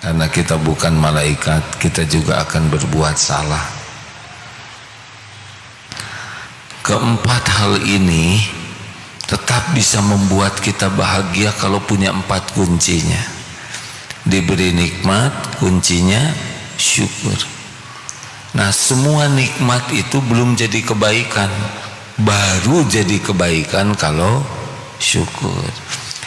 Karena kita bukan malaikat, kita juga akan berbuat salah. Keempat hal ini tetap bisa membuat kita bahagia kalau punya 4 kuncinya. Diberi nikmat, kuncinya syukur. Nah, semua nikmat itu belum jadi kebaikan, baru jadi kebaikan kalau syukur.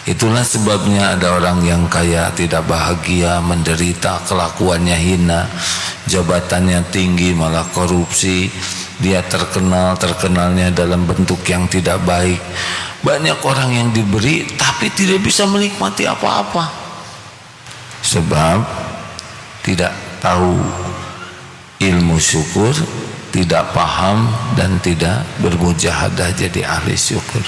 Itulah sebabnya ada orang yang kaya tidak bahagia, menderita, kelakuannya hina, jabatannya tinggi malah korupsi, dia terkenalnya dalam bentuk yang tidak baik. Banyak orang yang diberi tapi tidak bisa menikmati apa-apa, sebab tidak tahu ilmu syukur, tidak paham dan tidak bermujahadah jadi ahli syukur.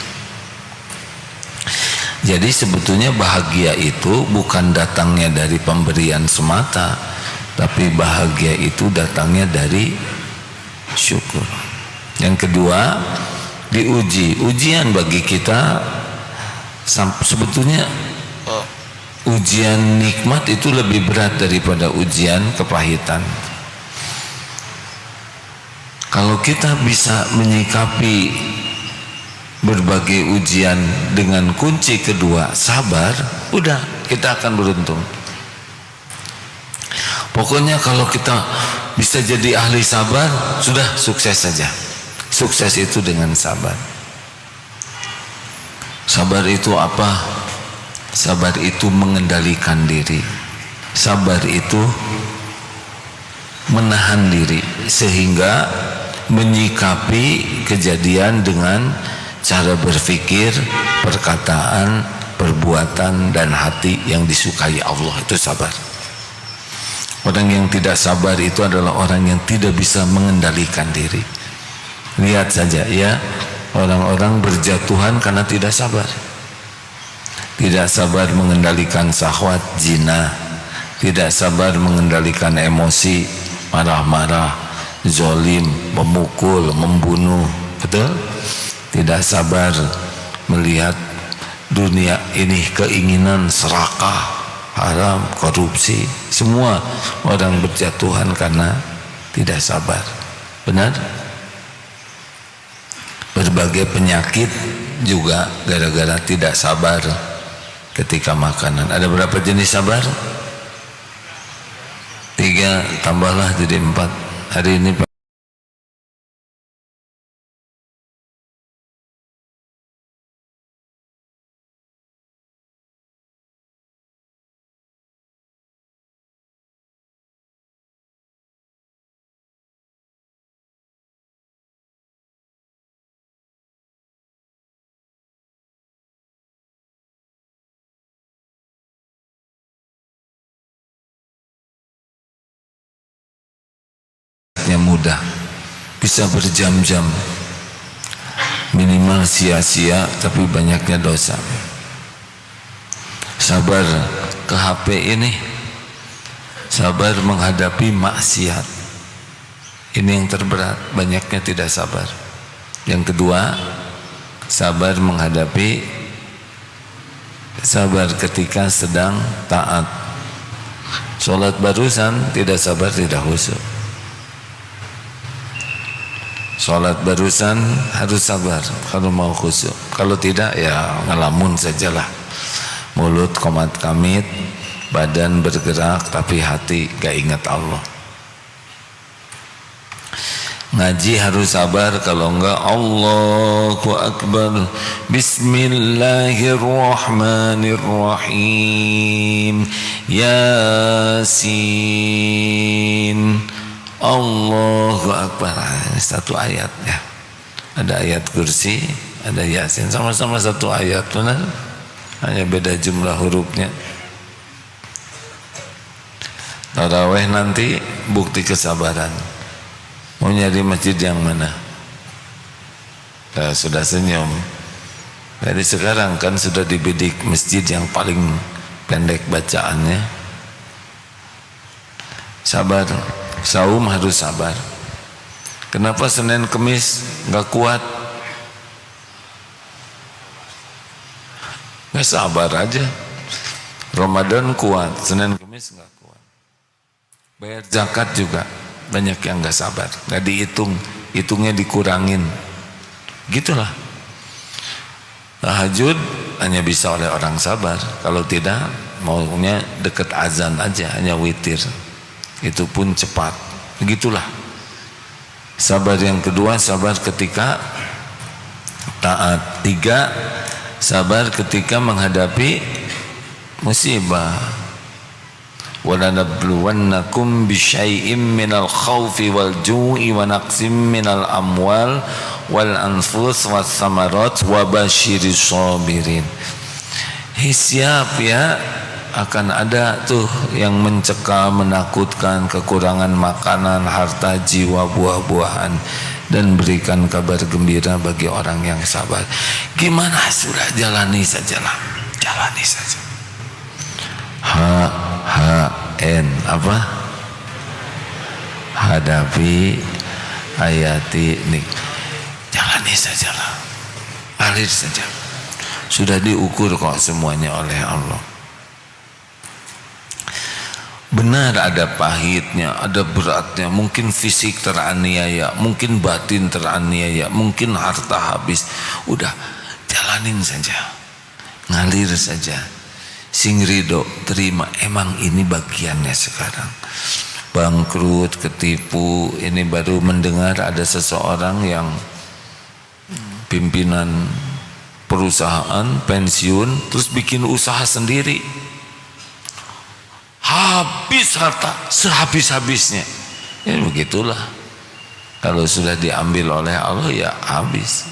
Jadi sebetulnya bahagia itu bukan datangnya dari pemberian semata, tapi bahagia itu datangnya dari syukur. Yang kedua, ujian bagi kita. Sebetulnya ujian nikmat itu lebih berat daripada ujian kepahitan. Kalau kita bisa menyikapi berbagai ujian dengan kunci kedua, sabar, udah kita akan beruntung. Pokoknya kalau kita bisa jadi ahli sabar, sudah sukses saja. Sukses itu dengan sabar. Sabar itu apa? Sabar itu mengendalikan diri. Sabar itu menahan diri sehingga menyikapi kejadian dengan cara berpikir, perkataan, perbuatan dan hati yang disukai Allah. Itu sabar. Orang yang tidak sabar itu adalah orang yang tidak bisa mengendalikan diri. Lihat saja ya, orang-orang berjatuhan karena tidak sabar. Tidak sabar mengendalikan syahwat, zina. Tidak sabar mengendalikan emosi, marah-marah, zolim, memukul, membunuh. Betul? Tidak sabar melihat dunia ini keinginan serakah, haram, korupsi. Semua orang berjatuhan karena tidak sabar. Benar? Berbagai penyakit juga gara-gara tidak sabar ketika makanan. Ada berapa jenis sabar? 3, tambahlah jadi 4. Hari ini mudah, bisa berjam-jam, minimal sia-sia tapi banyaknya dosa. Sabar ke HP ini, sabar menghadapi maksiat, ini yang terberat, banyaknya tidak sabar. Yang kedua, sabar ketika sedang taat. Sholat barusan tidak sabar, tidak khusyuk. Sholat barusan harus sabar kalau mau khusyuk. Kalau tidak ya ngelamun sajalah. Mulut komat kamit, badan bergerak tapi hati gak ingat Allah. Ngaji harus sabar, kalau enggak Allahu Akbar, Bismillahirrahmanirrahim, Yasin, Allahu Akbar. Satu ayat ya. Ada ayat kursi, ada Yasin, sama-sama satu ayat, benar? Hanya beda jumlah hurufnya. Tarawih nanti bukti kesabaran. Mau nyari masjid yang mana? Sudah senyum. Dari sekarang kan sudah dibidik masjid yang paling pendek bacaannya. Sabar. Saum harus sabar. Kenapa Senin Kemis nggak kuat? Nggak sabar aja. Ramadan kuat, Senin Kemis nggak kuat. Bayar zakat juga banyak yang nggak sabar, nggak dihitung, hitungnya dikurangin, gitulah. Tahajud hanya bisa oleh orang sabar, kalau tidak maunya deket azan aja, hanya witir, itu pun cepat, begitulah. Sabar yang kedua, sabar ketika taat. 3, sabar ketika menghadapi musibah. وَلَنَبْلُوَنَّكُمْ بِشَيْءٍ مِّنَ الْخَوْفِ وَالْجُوعِ وَنَقْصٍ مِّنَ الْأَمْوَالِ وَالْأَنفُسِ وَالثَّمَرَاتِ وَبَشِّرِ الصَّابِرِينَ. Siap ya, akan ada tuh yang mencekam, menakutkan, kekurangan makanan, harta, jiwa, buah-buahan, dan berikan kabar gembira bagi orang yang sabar. Gimana, sudah jalani sajalah, jalani saja. Apa? Hadapi, hayati, nih, jalani sajalah, alir saja. Sudah diukur kok semuanya oleh Allah. Benar ada pahitnya, ada beratnya, mungkin fisik teraniaya, mungkin batin teraniaya, mungkin harta habis. Udah, jalanin saja, ngalir saja. Sing ridho, terima, emang ini bagiannya sekarang. Bangkrut, ketipu, ini baru mendengar ada seseorang yang pimpinan perusahaan pensiun terus bikin usaha sendiri, habis harta sehabis-habisnya. Ya begitulah, kalau sudah diambil oleh Allah ya habis.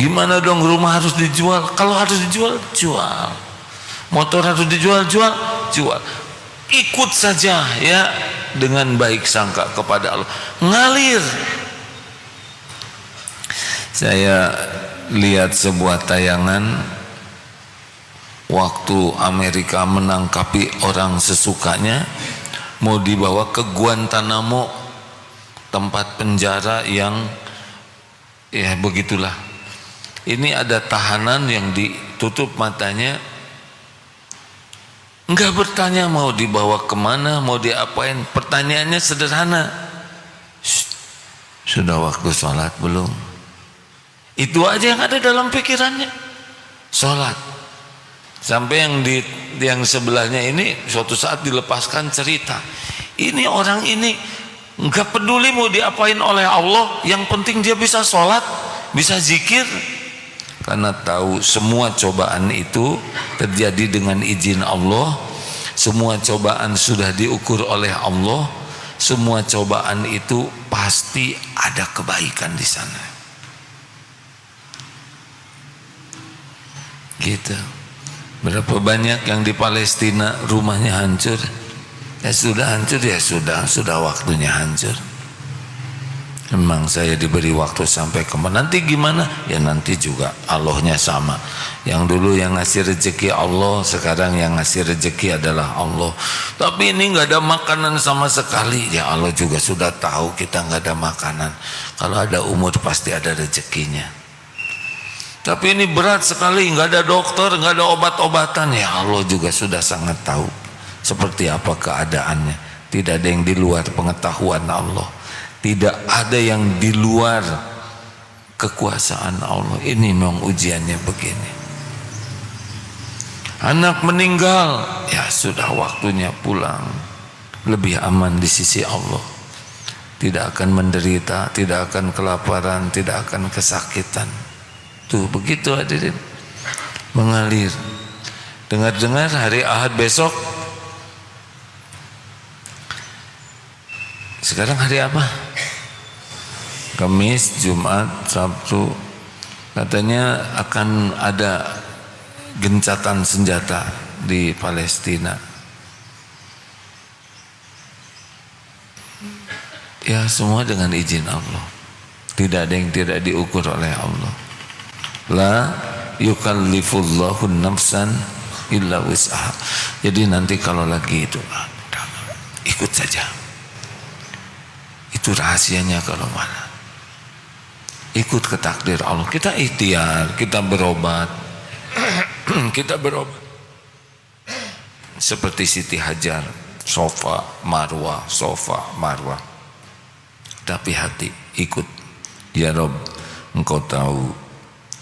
Gimana dong, rumah harus dijual? Kalau harus dijual, jual. Motor harus dijual, jual. Ikut saja ya, dengan baik sangka kepada Allah, ngalir. Saya lihat sebuah tayangan waktu Amerika menangkapi orang sesukanya, mau dibawa ke Guantanamo, tempat penjara yang ya begitulah. Ini ada tahanan yang ditutup matanya, enggak bertanya mau dibawa kemana, mau diapain. Pertanyaannya sederhana, sudah waktu sholat belum? Itu aja yang ada dalam pikirannya, sholat. Sampai yang sebelahnya ini suatu saat dilepaskan cerita, ini orang ini enggak peduli mau diapain oleh Allah, yang penting dia bisa sholat, bisa zikir. Karena tahu semua cobaan itu terjadi dengan izin Allah, semua cobaan sudah diukur oleh Allah, semua cobaan itu pasti ada kebaikan di sana. Gitu. Berapa banyak yang di Palestina rumahnya hancur? Ya sudah hancur, ya sudah waktunya hancur. Memang saya diberi waktu sampai kemana, nanti gimana? Ya nanti juga Allahnya sama. Yang dulu yang ngasih rezeki Allah, sekarang yang ngasih rezeki adalah Allah. Tapi ini nggak ada makanan sama sekali, ya Allah juga sudah tahu kita nggak ada makanan. Kalau ada umur pasti ada rezekinya. Tapi ini berat sekali, nggak ada dokter, nggak ada obat-obatan, ya Allah juga sudah sangat tahu seperti apa keadaannya. Tidak ada yang di luar pengetahuan Allah. Tidak ada yang di luar kekuasaan Allah. Ini memang ujiannya begini. Anak meninggal, ya sudah waktunya pulang. Lebih aman di sisi Allah. Tidak akan menderita, tidak akan kelaparan, tidak akan kesakitan. Tuh begitu hadirin, mengalir. Dengar-dengar hari Ahad besok. Sekarang hari apa? Kamis, Jumat, Sabtu. Katanya akan ada gencatan senjata di Palestina. Ya semua dengan izin Allah. Tidak ada yang tidak diukur oleh Allah. La yukallifullahu nafsan illa wus'aha. Jadi nanti kalau lagi itu ikut saja. Itu rahasianya kalau mana. Ikut ke takdir Allah. Kita ikhtiar, kita berobat. Kita berobat. Seperti Siti Hajar, sofa marwah, tapi hati ikut. Ya Rob, Engkau tahu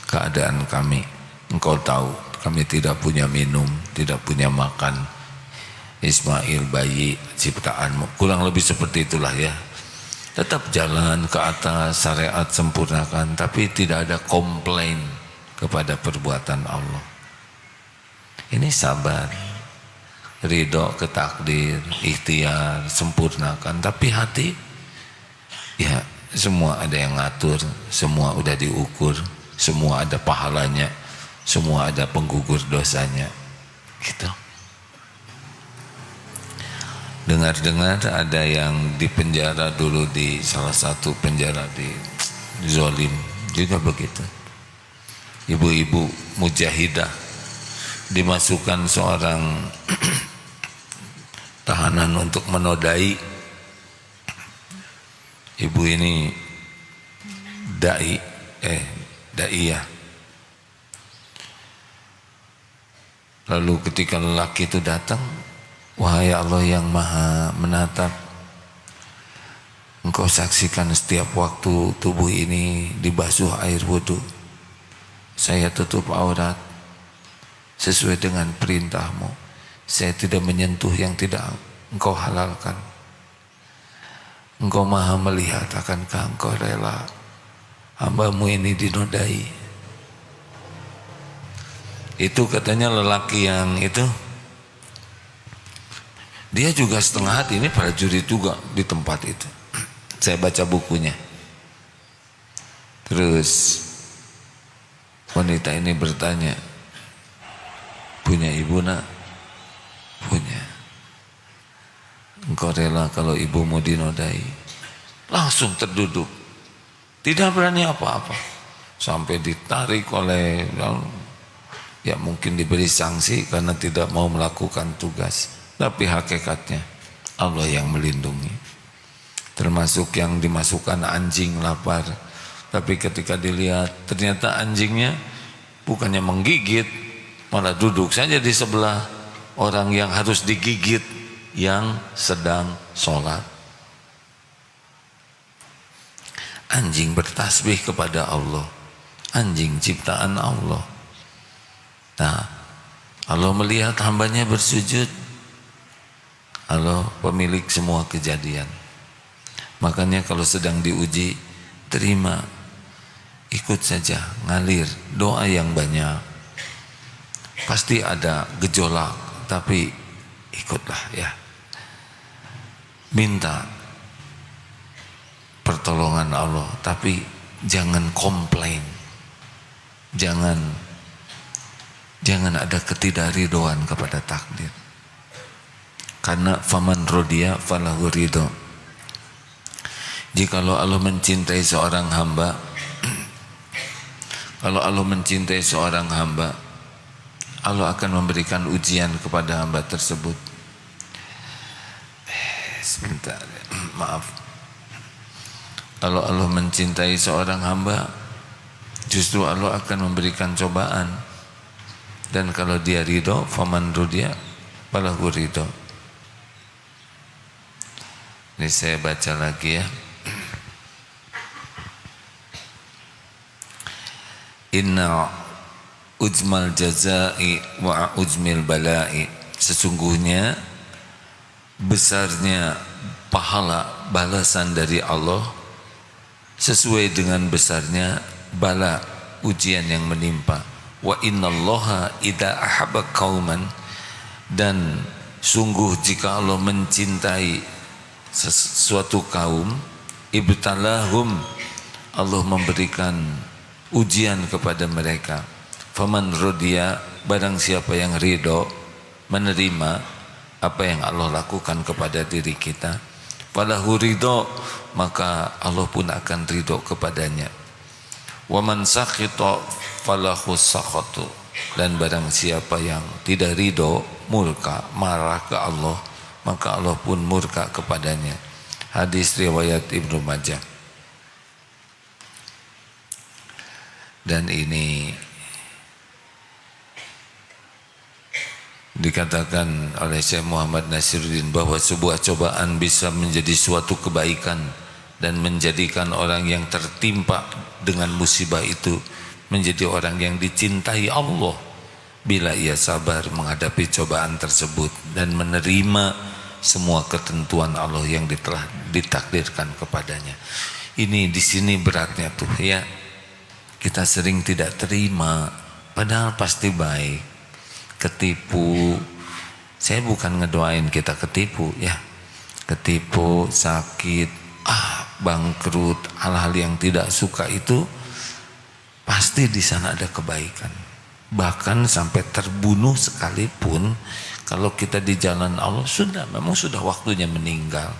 keadaan kami, Engkau tahu kami tidak punya minum, tidak punya makan. Ismail bayi ciptaanmu, kurang lebih seperti itulah ya. Tetap jalan ke atas, syariat sempurnakan, tapi tidak ada komplain kepada perbuatan Allah. Ini sabar, ridho ke takdir, ikhtiar, sempurnakan, tapi hati ya semua ada yang ngatur, semua udah diukur, semua ada pahalanya, semua ada penggugur dosanya, gitu. Dengar-dengar ada yang dipenjara dulu di salah satu penjara di Zolim juga begitu. Ibu-ibu mujahidah dimasukkan seorang tahanan untuk menodai. Ibu ini daiyah. Lalu ketika lelaki itu datang, wahai Allah yang maha menatap, Engkau saksikan setiap waktu tubuh ini dibasuh air wudhu, saya tutup aurat sesuai dengan perintahmu, saya tidak menyentuh yang tidak Engkau halalkan. Engkau maha melihat, akankah Engkau rela hambamu ini dinodai? Itu katanya lelaki yang itu, dia juga setengah hati, ini prajurit juga di tempat itu. Saya baca bukunya. Terus wanita ini bertanya, punya ibu nak? Punya. Engkau rela kalau ibumu dinodai? Langsung terduduk, tidak berani apa-apa, sampai ditarik oleh, ya mungkin diberi sanksi karena tidak mau melakukan tugas. Tapi hakikatnya Allah yang melindungi. Termasuk yang dimasukkan anjing lapar, tapi ketika dilihat ternyata anjingnya bukannya menggigit, malah duduk saja di sebelah orang yang harus digigit, yang sedang sholat. Anjing bertasbih kepada Allah, anjing ciptaan Allah. Nah, Allah melihat hambanya bersujud, Allah pemilik semua kejadian. Makanya kalau sedang diuji, terima, ikut saja, ngalir, doa yang banyak. Pasti ada gejolak, tapi ikutlah ya. Minta pertolongan Allah, tapi jangan komplain, jangan ada ketidakridhoan kepada takdir. Karena faman rodiya falahu ridho. Jikalau Allah mencintai seorang hamba, kalau Allah mencintai seorang hamba, Allah akan memberikan ujian kepada hamba tersebut. Sebentar, maaf. Kalau Allah mencintai seorang hamba, justru Allah akan memberikan cobaan. Dan kalau dia ridho, faman rodiya falahu ridho. Ini saya baca lagi ya. Inna ujmal jazai wa ujmil balai, sesungguhnya besarnya pahala balasan dari Allah sesuai dengan besarnya bala ujian yang menimpa. Wa innallaha idza ahabba qauman, dan sungguh jika Allah mencintai sesuatu kaum, ibtalahum, Allah memberikan ujian kepada mereka. Faman rodiya, barang siapa yang ridho, menerima apa yang Allah lakukan kepada diri kita, falahu ridho, maka Allah pun akan ridho kepadanya. Waman sakhita falahu sakhatu, dan barang siapa yang tidak ridho, murka, marah ke Allah, maka Allah pun murka kepadanya. Hadis riwayat Ibnu Majah. Dan ini Dikatakan oleh Syekh Muhammad Nasiruddin bahwa sebuah cobaan bisa menjadi suatu kebaikan dan menjadikan orang yang tertimpa dengan musibah itu menjadi orang yang dicintai Allah bila ia sabar menghadapi cobaan tersebut dan menerima semua ketentuan Allah yang telah ditakdirkan kepadanya. Ini di sini beratnya tuh ya. Kita sering tidak terima padahal pasti baik. Ketipu, saya bukan ngedoain kita ketipu ya, ketipu, sakit, bangkrut, hal-hal yang tidak suka itu pasti di sana ada kebaikan. Bahkan sampai terbunuh sekalipun, kalau kita di jalan Allah memang sudah waktunya meninggal.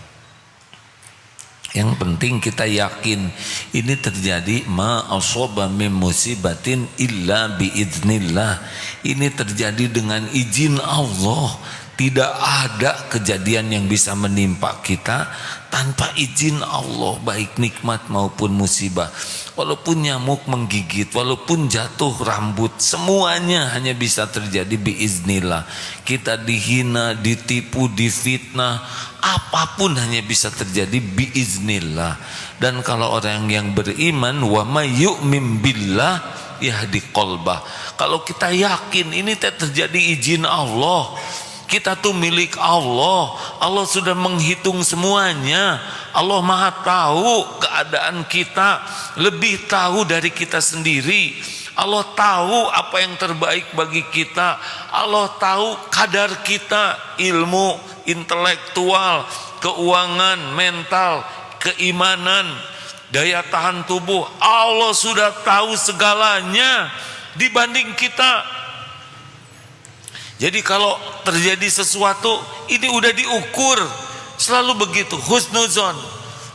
Yang penting kita yakin ini terjadi, ma asaba min musibatin illa biidznillah. Ini terjadi dengan izin Allah. Tidak ada kejadian yang bisa menimpa kita tanpa izin Allah, baik nikmat maupun musibah. Walaupun nyamuk menggigit, walaupun jatuh rambut, semuanya hanya bisa terjadi biiznillah. Kita dihina, ditipu, difitnah, apapun hanya bisa terjadi biiznillah. Dan kalau orang yang beriman, wa may yu'min billah yahdi qalbah. Kalau kita yakin ini terjadi izin Allah, kita tuh milik Allah. Allah sudah menghitung semuanya. Allah Maha tahu keadaan kita, lebih tahu dari kita sendiri. Allah tahu apa yang terbaik bagi kita. Allah tahu kadar kita, ilmu, intelektual, keuangan, mental, keimanan, daya tahan tubuh. Allah sudah tahu segalanya dibanding kita. Jadi kalau terjadi sesuatu ini udah diukur, selalu begitu, husnuzon.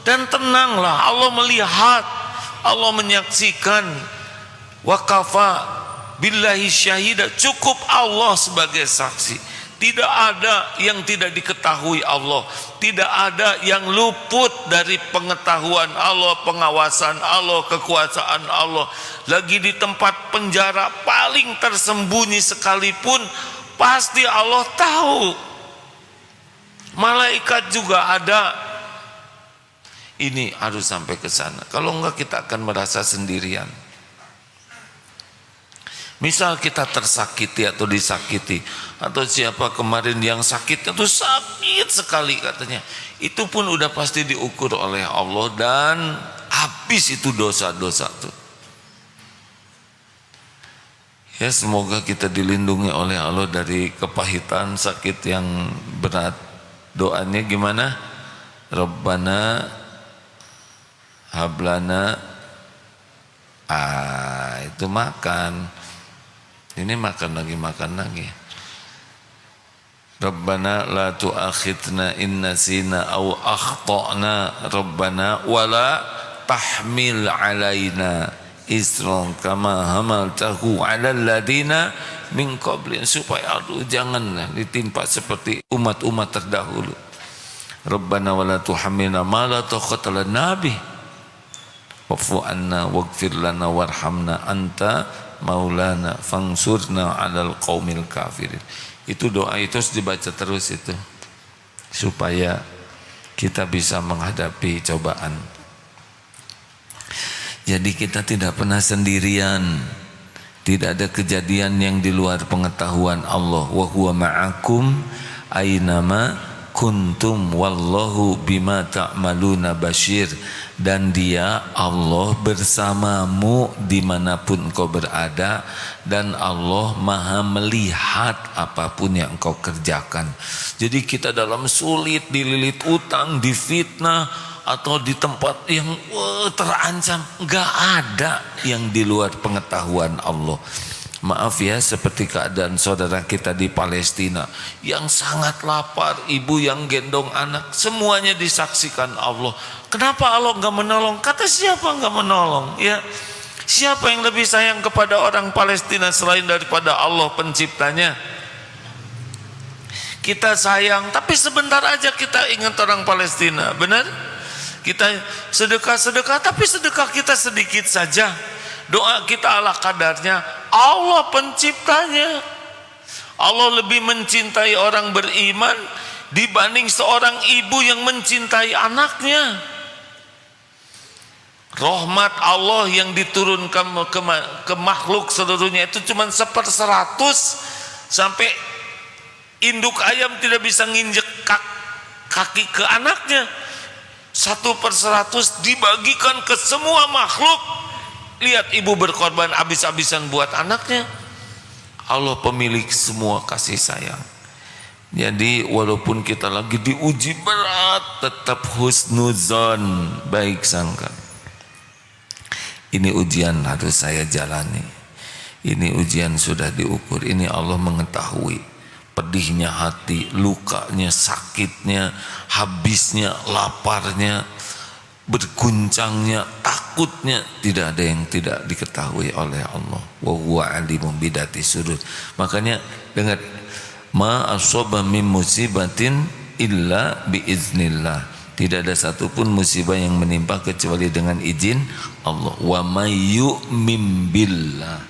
Dan tenanglah, Allah melihat, Allah menyaksikan. Wa kafa billahi syahida, cukup Allah sebagai saksi. Tidak ada yang tidak diketahui Allah, tidak ada yang luput dari pengetahuan Allah, pengawasan Allah, kekuasaan Allah. Lagi di tempat penjara paling tersembunyi sekalipun, pasti Allah tahu. Malaikat juga ada. Ini harus sampai ke sana. Kalau enggak kita akan merasa sendirian. Misal kita tersakiti atau disakiti, atau siapa kemarin yang sakitnya itu sakit sekali katanya, itu pun udah pasti diukur oleh Allah dan habis itu dosa-dosa itu. Ya, semoga kita dilindungi oleh Allah dari kepahitan, sakit yang berat. Doanya gimana? Rabbana hablana. Itu makan. Ini makan lagi. Rabbana la tu'akhidna in nasina aw akhtana. Rabbana wala tahmil alaina isran kama hamaltahu 'alal ladina min qablin, supaya janganlah ditimpa seperti umat-umat terdahulu. Rabbana wala tuhammilna ma la taqata lana bih wa'fu 'anna waghfir lana warhamna anta maulana fangsurna 'alal qaumil kafirin. Itu doa itu harus dibaca terus itu, supaya kita bisa menghadapi cobaan. Jadi kita tidak pernah sendirian. Tidak ada kejadian yang di luar pengetahuan Allah. Wa huwa ma'akum aynama kuntum wallahu bima ta'maluna basyir. Dan dia, Allah, bersamamu dimanapun engkau berada, dan Allah maha melihat apapun yang engkau kerjakan. Jadi kita dalam sulit, dililit utang, difitnah, atau di tempat yang terancam, enggak ada yang di luar pengetahuan Allah. Maaf ya, seperti keadaan saudara kita di Palestina yang sangat lapar, ibu yang gendong anak, semuanya disaksikan Allah. Kenapa Allah enggak menolong? Kata siapa enggak menolong? Ya, siapa yang lebih sayang kepada orang Palestina selain daripada Allah penciptanya? Kita sayang, tapi sebentar aja kita ingat orang Palestina, benar? Kita sedekah-sedekah, tapi sedekah kita sedikit saja. Doa kita ala kadarnya. Allah penciptanya, Allah lebih mencintai orang beriman dibanding seorang ibu yang mencintai anaknya. Rahmat Allah yang diturunkan ke makhluk seluruhnya itu cuma 1/100, sampai induk ayam tidak bisa nginjek kaki ke anaknya. 1/100 dibagikan ke semua makhluk. Lihat ibu berkorban habis-habisan buat anaknya. Allah pemilik semua kasih sayang. Jadi walaupun kita lagi diuji berat, tetap husnuzon, baik sangka. Ini ujian harus saya jalani. Ini ujian sudah diukur. Ini Allah mengetahui pedihnya hati, lukanya, sakitnya, habisnya, laparnya, berguncangnya, takutnya. Tidak ada yang tidak diketahui oleh Allah. Wa huwa alimun bidati sudur. Makanya dengar, ma asaba min musibatin illa biiznillah. Tidak ada satupun musibah yang menimpa kecuali dengan izin Allah. Wa may yu'min billah.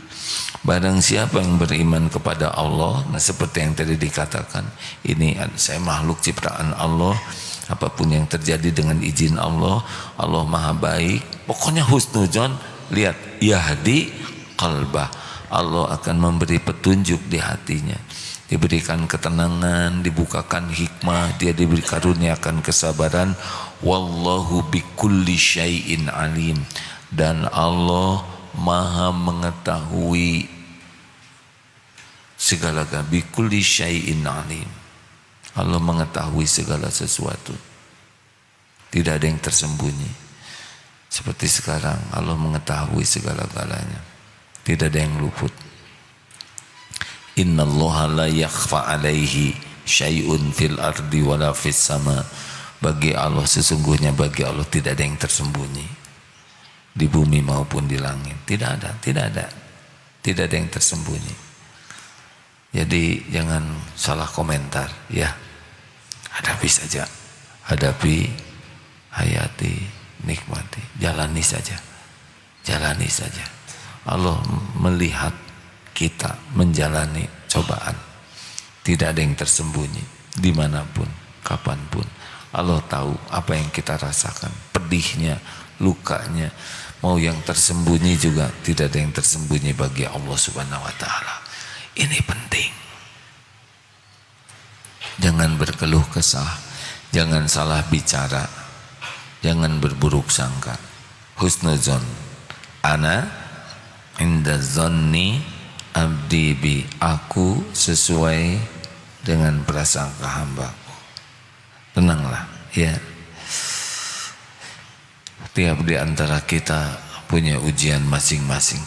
Barang siapa yang beriman kepada Allah, nah seperti yang tadi dikatakan, ini saya makhluk ciptaan Allah, apapun yang terjadi dengan izin Allah, Allah maha baik. Pokoknya husnuzon. Lihat, yahdi qalbah, Allah akan memberi petunjuk di hatinya, diberikan ketenangan, dibukakan hikmah, dia diberi karuniakan kesabaran. Wallahu bikulli syai'in alim, dan Allah maha mengetahui segala-galanya. Bikulli syai'in alim, Allah mengetahui segala sesuatu, tidak ada yang tersembunyi. Seperti sekarang Allah mengetahui segala-galanya, tidak ada yang luput. Innallaha la yakhfa alaihi syai'un fil ardi wala fis sama. Bagi Allah, sesungguhnya bagi Allah tidak ada yang tersembunyi di bumi maupun di langit. Tidak ada yang tersembunyi. Jadi jangan salah komentar ya. Hadapi saja, hadapi, hayati, nikmati, jalani saja. Allah melihat kita menjalani cobaan. Tidak ada yang tersembunyi, dimanapun, kapanpun. Allah tahu apa yang kita rasakan, pedihnya, lukanya. Mau yang tersembunyi juga tidak ada yang tersembunyi bagi Allah Subhanahu wa ta'ala. Ini penting. Jangan berkeluh kesah, jangan salah bicara, jangan berburuk sangka. Husnuzon, ana inda zonni abdi bi, aku sesuai dengan prasangka hambaku. Tenanglah ya. Tiap di antara kita punya ujian masing-masing.